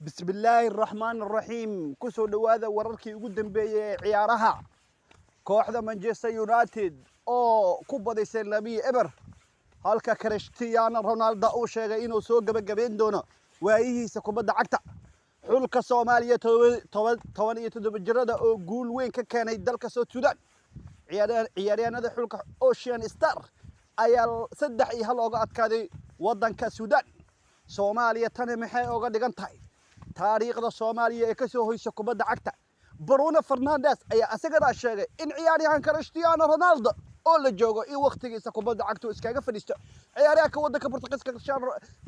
بسم الله الرحمن الرحيم كسو دوادا ورركي ugu dambeeyay ciyaaraha kooxda Manchester United oo ku badisay 2-0 halka Cristiano Ronaldo uu sheegay inuu soo gabagabeyn doono waayihiisa kubadda cagta xulka Soomaaliya 17 jirada oo guul weyn ka keenay dalka South Sudan ciyaaryahanada xulka Ocean Star ayaa 3-1 uga adkaaday wadanka Sudan Soomaaliya tan maxay uga dhigan tahay taariikhda Soomaaliya ee ka soo hoysa kubadda cagta Bruno Fernandes ayaa asagana sheegay in ciyaaryahan Cristiano Ronaldo oo la joogo in waqtigiisa kubadda cagta iskaga fadhiisto ciyaaryahanka wadanka Portugiiska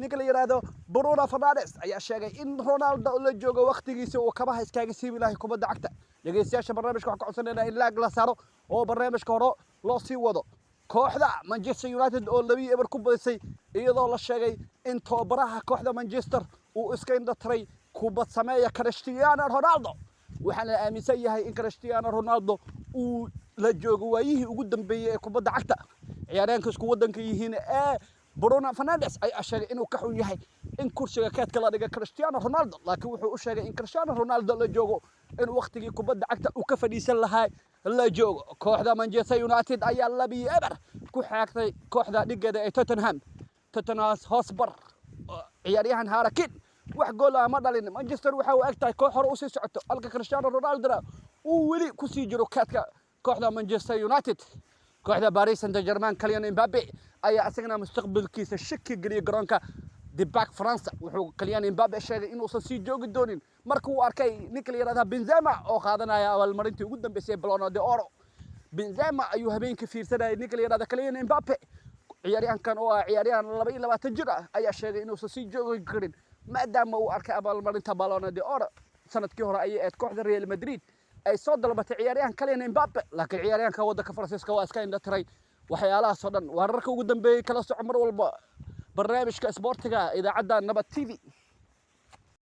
ninka la yiraahdo Bruno Fernandes ayaa sheegay in Ronaldo oo la joogo waqtigiisa uu kabaha iskaga siibi lahay kubadda cagta dhageystayaasha barnaamijka waxa ka codsanayna in laag la saaro oo barnaamijka hore loo sii wado kooxda Manchester United oo 2-0 ku badisay iyadoo la sheegay in tababaraha kooxda Manchester uu iska indhatray kubad sameeya Cristiano Ronaldo waxaana aaminsan yahay in Cristiano Ronaldo uu la joogo waayihii ugu dambeeyay ee kubadda cagta ciyaaryahanka isku wadanka yihiin ee Bruno Fernandes ay sheegay inuu ka xun yahay in kursiga kaadka la dhigay Cristiano Ronaldo laakiin wuxuu u sheegay in Cristiano Ronaldo la joogo in waqtigii kubadda cagta uu ka fadhiisan lahaa la joogo kooxda Manchester United ayaa 2-0 ku xaaqtay kooxda dhigeeda ee Tottenham Hotspur ciyaaryahan Harry Kane wax gool ah ma dhalin Manchester waxa uu agtay koox hore u sii socoto halka Cristiano Ronaldo uu wali ku sii jiro kaadka kooxda Manchester United kooxda Paris Saint-Germain Kylian Mbappé ayaa asagna mustaqbalkiisa shaki galiya garoonka The Parc France wuxuu Kylian Mbappé sheegay inuu sii joogi doonin markuu arkay ninka la yiraahdo Benzema oo qaadanaya abaalmarintii ugu dambeysay Ballon d'Or Benzema ayuu habeenkii fiirsanayay ninka la yiraahdo Kylian Mbappé ciyaaryahankan oo ciyaaryahan 22 jir ah ayaa sheegay inuu sii joogi karin maadaama uu arkay abaalmarinta Ballon d'Or sanadkii hore ay kooxda Real Madrid ay soo dalbatay ciyaaryahan Kylian Mbappé laakiin ciyaaryahanka wadanka Faransiiska waa iska indhatray waxyaalaha soo dhan wararka ugu dambeeyay kala soco mar walba barnaamijka isboortiga idaacadda Nabad TV